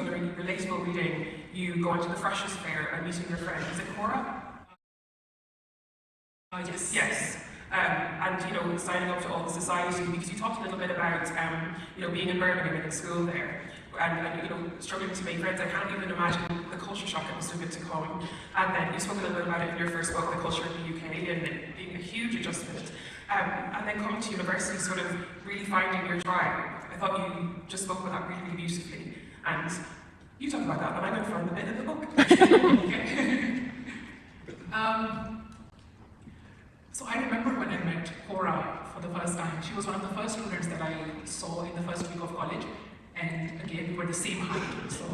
feel a really relatable reading, you go into the freshers fair and meeting your friend. Is it Cora? Yes. Yes. And you know, signing up to all the society, because you talked a little bit about you know, being in Birmingham and in school there, and you know, struggling to make friends. I can't even imagine the culture shock it must have been to come. And then you spoke a little bit about it in your first book, the culture in the UK, and it being a huge adjustment. And then coming to university, sort of really finding your tribe. I thought you just spoke about that really, really beautifully. And you talk about that, but I'm going to find the bit of the book. So I remember when I met Cora for the first time. She was one of the first students that I saw in the first week of college. And again, we were the same height, so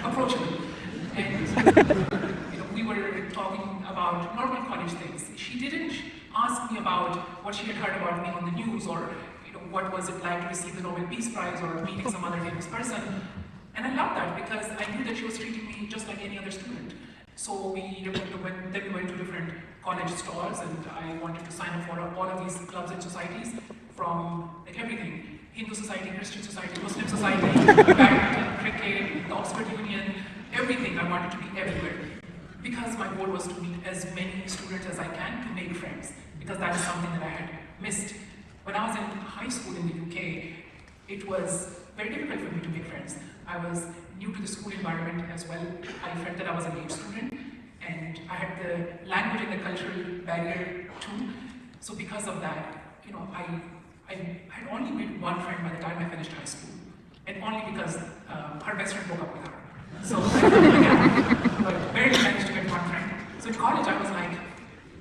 approachable. And you know, we were talking about normal college things. She didn't ask me about what she had heard about me on the news, or you know, what was it like to receive the Nobel Peace Prize, or meeting some other famous person. And I loved that because I knew that she was treating me just like any other student. So we went to different college stalls, and I wanted to sign up for all of these clubs and societies, from like everything: Hindu society, Christian society, Muslim society, badminton, cricket, the Oxford Union, everything. I wanted to be everywhere because my goal was to meet as many students as I can to make friends, because that is something that I had missed. When I was in high school in the UK, it was very difficult for me to make friends. I was new to the school environment as well. I felt that I was a late student, and I had the language and the cultural barrier too. So because of that, you know, I had only made one friend by the time I finished high school, and only because her best friend broke up with her. So I barely managed to get one friend. So in college, I was like,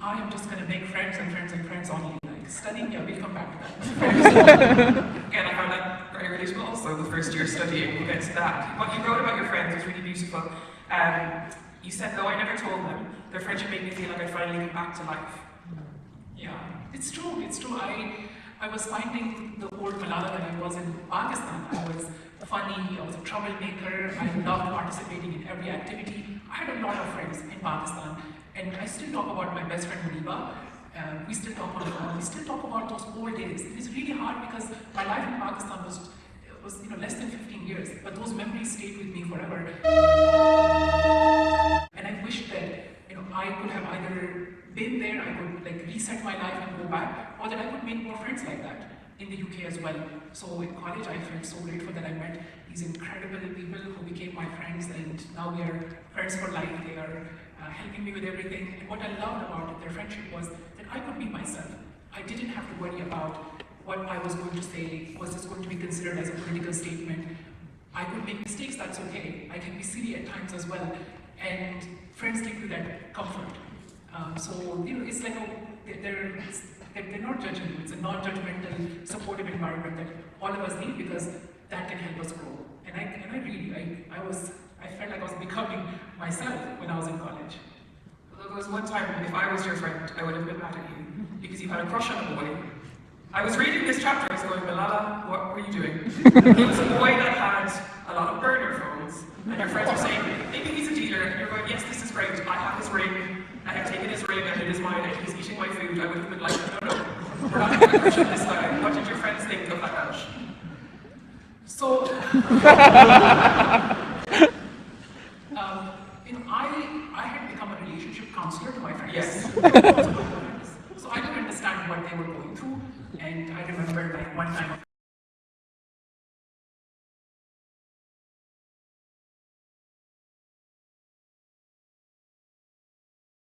I am just going to make friends and friends and friends only. Like studying, yeah, we'll come back to that. Again, I found that very relatable. Also, the first year studying, we'll get to that. What you wrote about your friends was really beautiful. You said, though I never told them, their friendship made me feel like I'd finally come back to life. Yeah, it's true, it's true. I was finding the old Malala when I was in Pakistan. I was funny, I was a troublemaker, I loved participating in every activity. I had a lot of friends in Pakistan, and I still talk about my best friend Monika. We still talk on the phone, we still talk about those old days. It's really hard because my life in Pakistan was you know, less than 15 years, but those memories stayed with me forever. And I wish that, you know, I could have either been there, I could like reset my life and go back, or that I could make more friends like that in the UK as well. So in college, I felt so grateful that I met these incredible people who became my friends, and now we are friends for life. They are helping me with everything. And what I loved about their friendship was that I could be myself. I didn't have to worry about what I was going to say. Was this going to be considered as a political statement? I could make mistakes, that's okay. I can be silly at times as well. And friends give you that comfort. So, you know, it's like they're not judging you. It's a non-judgmental, supportive environment that all of us need, because that can help us grow. And I really felt like I was becoming myself when I was in college. There was one time when if I was your friend, I would have been mad at you because you had a crush on a boy. I was reading this chapter, I was going, Malala, what were you doing? He was a boy that had a lot of burner phones, and your friends were saying, maybe he's a dealer, and you're going, yes, this is great, I have his ring, I have taken his ring, and it is mine, and he's eating my food. I would have been like, no, we're not going to crush on this guy. What did your friends think of that crush? So, I had become a relationship counselor to my friends. Yes. So I could understand what they were going through, and I remember like one time